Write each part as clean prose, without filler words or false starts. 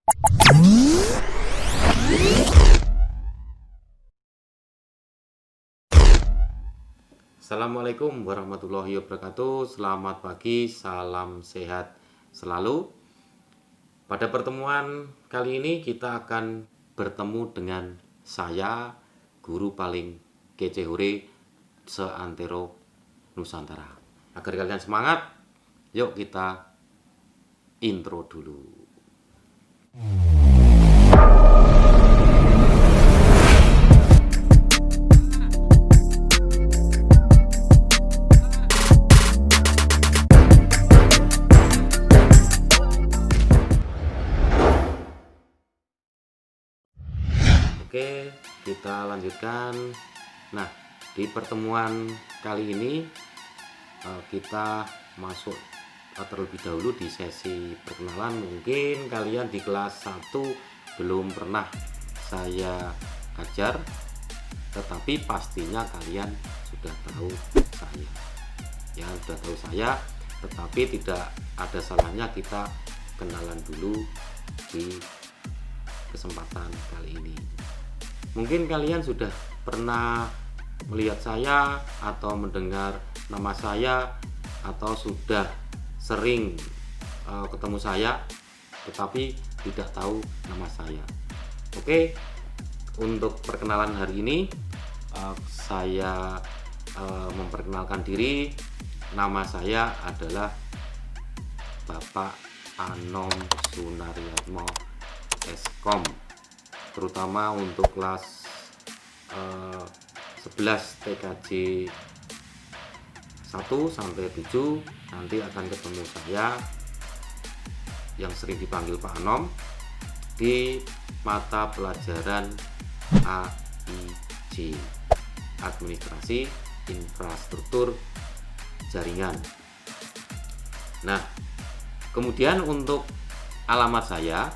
Assalamualaikum warahmatullahi wabarakatuh. Selamat pagi, salam sehat selalu. Pada pertemuan kali ini kita akan bertemu dengan saya, guru paling kece hure seantero Nusantara. Agar kalian semangat, yuk kita intro dulu. Oke, kita lanjutkan. Nah, di pertemuan kali ini kita masuk terlebih dahulu di sesi perkenalan. Mungkin kalian di kelas 1 belum pernah saya ajar, tetapi pastinya kalian sudah tahu saya. Ya, sudah tahu saya, tetapi tidak ada salahnya kita kenalan dulu di kesempatan kali ini. Mungkin kalian sudah pernah melihat saya atau mendengar nama saya atau sudah sering ketemu saya tetapi tidak tahu nama saya. Oke, untuk perkenalan hari ini saya memperkenalkan diri. Nama saya adalah Bapak Anom Sunaryatmo Eskom, terutama untuk kelas 11 TKJ 1 sampai 7 nanti akan ketemu saya yang sering dipanggil Pak Anom di mata pelajaran AIJ, Administrasi Infrastruktur Jaringan. Nah, kemudian untuk alamat saya,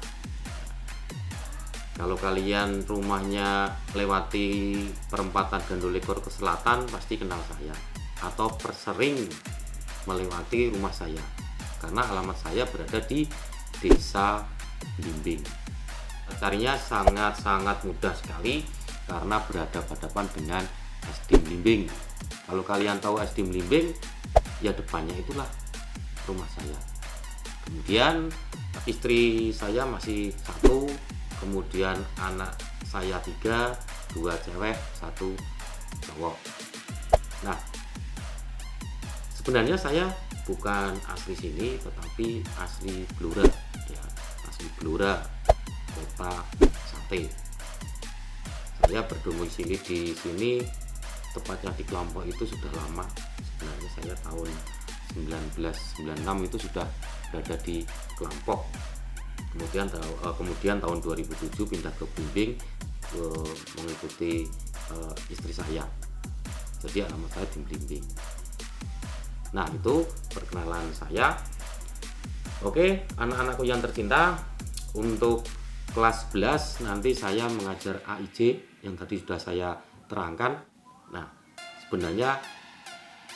kalau kalian rumahnya lewati perempatan Gandolekor ke selatan pasti kenal saya, atau sering melewati rumah saya, karena alamat saya berada di Desa Blimbing. Carinya sangat mudah sekali karena berhadapan-hadapan dengan SD Blimbing. Kalau kalian tahu SD Blimbing, ya depannya itulah rumah saya. Kemudian istri saya masih satu, kemudian anak saya 3, 2 cewek 1 cowok. Nah, sebenarnya saya bukan asli sini tetapi asli Blora, ya, asli Blora, Kota Sate. Saya berdomisili di sini, tepatnya di Kelompok itu sudah lama. Sebenarnya saya tahun 1996 itu sudah berada di Kelompok. Kemudian tahun 2007 pindah ke Blimbing mengikuti istri saya. Jadi alamat saya di Blimbing. Nah, itu perkenalan saya. Oke, anak-anakku yang tercinta, untuk kelas 11 nanti saya mengajar AIJ yang tadi sudah saya terangkan. Nah, sebenarnya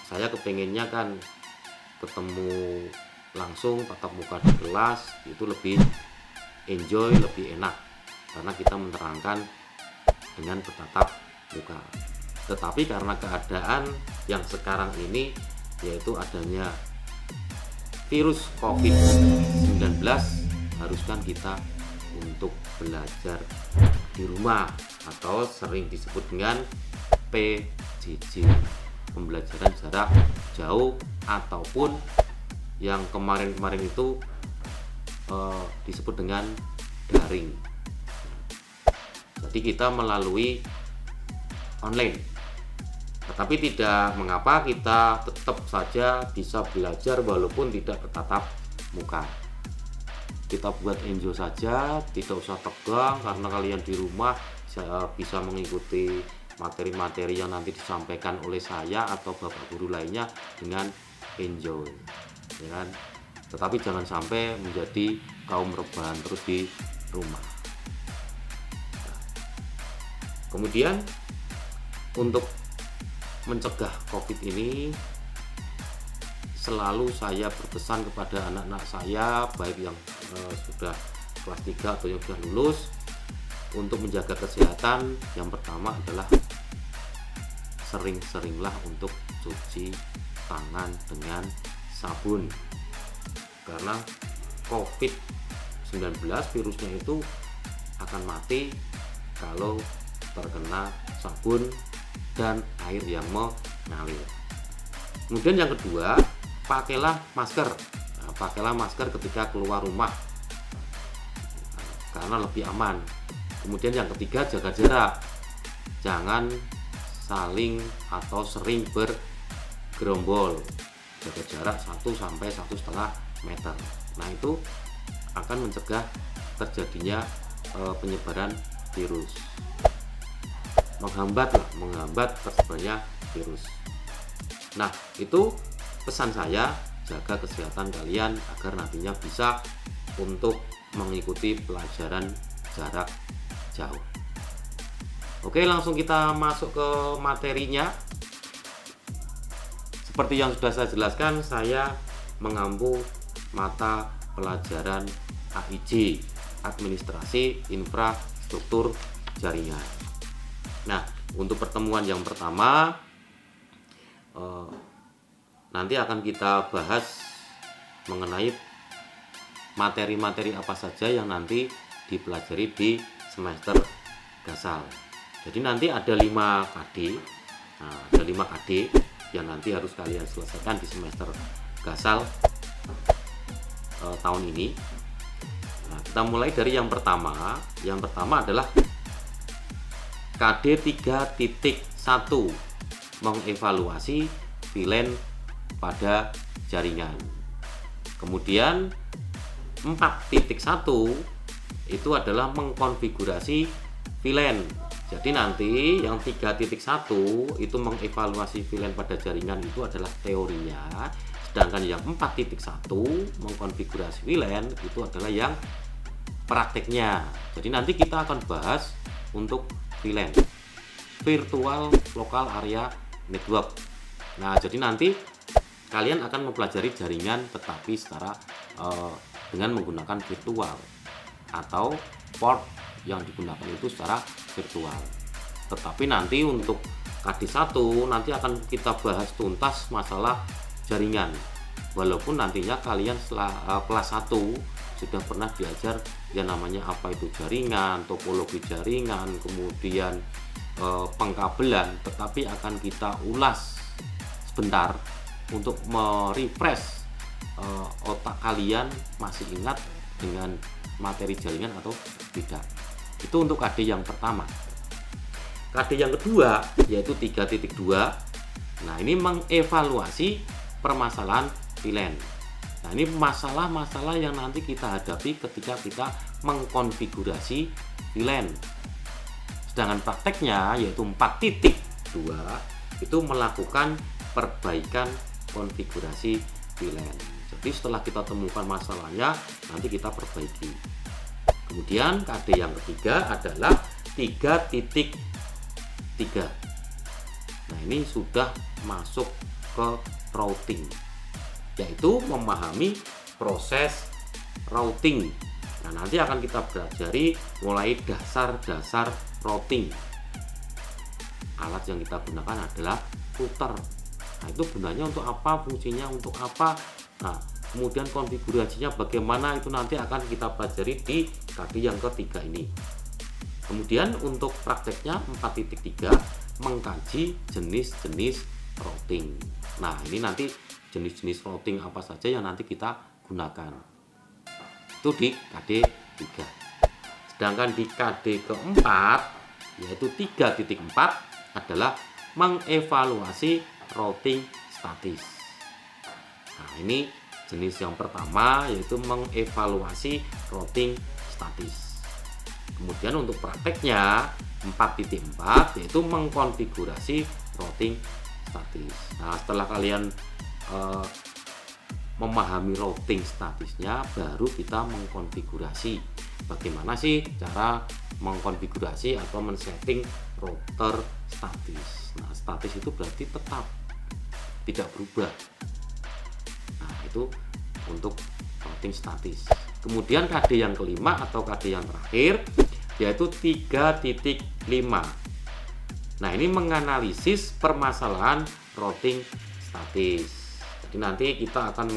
saya kepengennya kan ketemu langsung tatap muka di kelas, itu lebih enjoy, lebih enak karena kita menerangkan dengan bertatap muka. Tetapi karena keadaan yang sekarang ini, yaitu adanya virus COVID-19, haruskan kita untuk belajar di rumah atau sering disebut dengan PJJ, pembelajaran jarak jauh, ataupun yang kemarin-kemarin itu disebut dengan daring. Jadi kita melalui online, tetapi tidak mengapa, kita tetap saja bisa belajar walaupun tidak bertatap muka. Kita buat enjoy saja, tidak usah tegang, karena kalian di rumah bisa mengikuti materi-materi yang nanti disampaikan oleh saya atau bapak guru lainnya dengan enjoy, ya kan? Tetapi jangan sampai menjadi kaum rebahan terus di rumah. Kemudian untuk mencegah COVID ini, selalu saya berpesan kepada anak-anak saya, baik yang sudah kelas 3 atau yang sudah lulus, untuk menjaga kesehatan yang pertama adalah sering-seringlah untuk cuci tangan dengan sabun, karena COVID-19 virusnya itu akan mati kalau terkena sabun dan air yang mengalir. Kemudian yang kedua, pakailah masker. Nah, pakailah masker ketika keluar rumah karena lebih aman. Kemudian yang ketiga, jaga jarak. Jangan saling atau sering bergerombol. Jaga jarak 1 sampai 1,5 meter. Nah, itu akan mencegah terjadinya penyebaran virus. Menghambat tersebarnya virus. Nah, itu pesan saya, jaga kesehatan kalian agar nantinya bisa untuk mengikuti pelajaran jarak jauh. Oke, langsung kita masuk ke materinya. Seperti yang sudah saya jelaskan, saya mengampu mata pelajaran AIJ, Administrasi Infrastruktur Jaringan. Nah, untuk pertemuan yang pertama nanti akan kita bahas mengenai materi-materi apa saja yang nanti dipelajari di semester gasal. Jadi nanti ada 5 KD. Nah, ada 5 KD yang nanti harus kalian selesaikan di semester gasal tahun ini. Nah, kita mulai dari yang pertama. Yang pertama adalah KD 3.1, mengevaluasi VLAN pada jaringan. Kemudian 4.1 itu adalah mengkonfigurasi VLAN. Jadi nanti yang 3.1 itu mengevaluasi VLAN pada jaringan itu adalah teorinya, sedangkan yang 4.1 mengkonfigurasi VLAN itu adalah yang prakteknya. Jadi nanti kita akan bahas untuk VLAN, Virtual Local Area Network. Nah, jadi nanti kalian akan mempelajari jaringan tetapi secara dengan menggunakan virtual, atau port yang digunakan itu secara virtual. Tetapi nanti untuk KD1 nanti akan kita bahas tuntas masalah jaringan. Walaupun nantinya kalian setelah kelas 1 sudah pernah diajar yang namanya apa itu jaringan, topologi jaringan, kemudian pengkabelan, tetapi akan kita ulas sebentar untuk merefresh otak kalian masih ingat dengan materi jaringan atau tidak. Itu untuk KD yang pertama. KD yang kedua yaitu 3.2. Nah, ini mengevaluasi permasalahan VLAN. Nah, ini masalah-masalah yang nanti kita hadapi ketika kita mengkonfigurasi VLAN. Sedangkan prakteknya yaitu 4.2 itu melakukan perbaikan konfigurasi VLAN. Jadi setelah kita temukan masalahnya, nanti kita perbaiki. Kemudian KD yang ketiga adalah 3.3. Nah, ini sudah masuk ke routing, yaitu memahami proses routing. Nah, nanti akan kita pelajari mulai dasar-dasar routing. Alat yang kita gunakan adalah router. Nah, itu gunanya untuk apa, fungsinya untuk apa. Nah, kemudian konfigurasinya bagaimana, itu nanti akan kita pelajari di KD yang ketiga ini. Kemudian untuk prakteknya 4.3, mengkaji jenis-jenis routing. Nah, ini nanti jenis-jenis routing apa saja yang nanti kita gunakan. Itu di KD 3. Sedangkan di KD keempat yaitu 3.4 adalah mengevaluasi routing statis. Nah, ini jenis yang pertama yaitu mengevaluasi routing statis. Kemudian untuk prakteknya 4.4 yaitu mengkonfigurasi routing statis. Nah, setelah kalian memahami routing statisnya, baru kita mengkonfigurasi. Bagaimana sih cara mengkonfigurasi atau men-setting router statis? Nah, statis itu berarti tetap, tidak berubah. Nah, itu untuk routing statis. Kemudian KD yang kelima atau KD yang terakhir yaitu 3.5. Nah, ini menganalisis permasalahan routing statis. Jadi nanti kita akan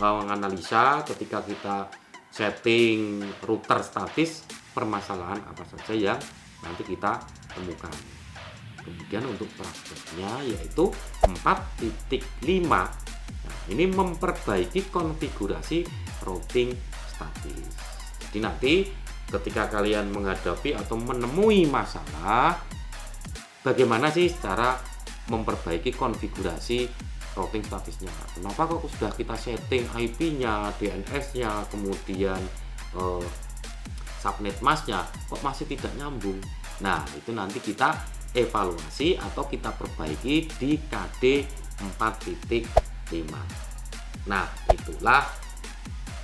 menganalisa ketika kita setting router statis, permasalahan apa saja yang nanti kita temukan. Kemudian untuk prakteknya yaitu 4.5. Nah, ini memperbaiki konfigurasi routing statis. Jadi nanti ketika kalian menghadapi atau menemui masalah, bagaimana sih cara memperbaiki konfigurasi routing statisnya? Kenapa kok sudah kita setting IP-nya, DNS-nya, kemudian subnet mask-nya kok masih tidak nyambung? Nah, itu nanti kita evaluasi atau kita perbaiki di KD 4.5. Nah, itulah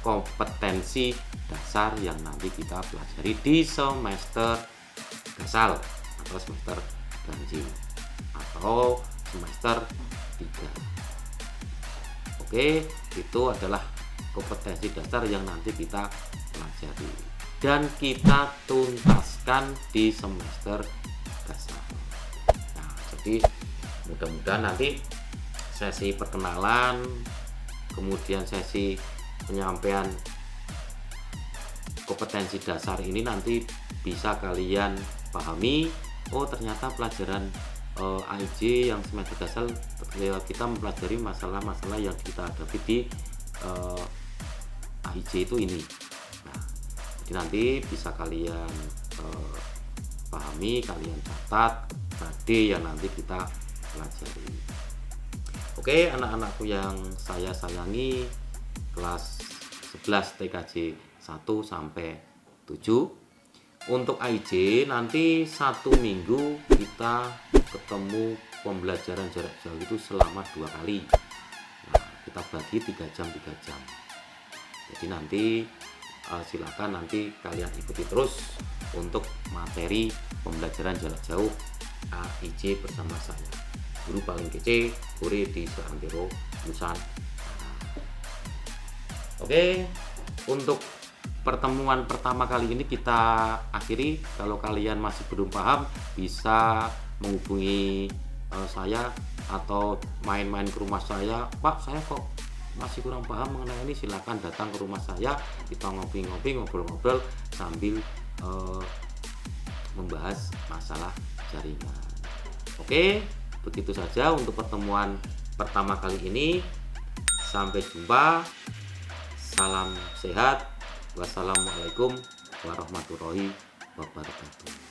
kompetensi dasar yang nanti kita pelajari di semester gasal atau semester ganjil atau semester 3. Oke, itu adalah kompetensi dasar yang nanti kita pelajari dan kita tuntaskan di semester gasal. Nah, jadi mudah-mudahan nanti sesi perkenalan, kemudian sesi penyampaian kompetensi dasar ini nanti bisa kalian pahami. Oh, ternyata pelajaran AIJ yang semester gasal kita mempelajari masalah-masalah yang kita hadapi di AIJ itu ini. Nah, jadi nanti bisa kalian pahami, kalian catat KD yang nanti kita pelajari. Oke, anak-anakku yang saya sayangi, kelas 11 TKJ 1 sampai 7. Untuk AIJ nanti 1 minggu kita ketemu pembelajaran jarak jauh itu selama 2 kali. Nah, kita bagi 3 jam 3 jam. Jadi nanti silakan nanti kalian ikuti terus untuk materi pembelajaran jarak jauh AIJ bersama saya, guru paling kece Guri di Seantero Nusantara. Oke, untuk pertemuan pertama kali ini kita akhiri. Kalau kalian masih belum paham, bisa menghubungi saya atau main-main ke rumah saya. Pak, saya kok masih kurang paham mengenai ini, silahkan datang ke rumah saya, kita ngopi-ngopi, ngobrol-ngobrol sambil membahas masalah jaringan. Oke, begitu saja untuk pertemuan pertama kali ini. Sampai jumpa. Salam sehat. Wassalamualaikum warahmatullahi wabarakatuh.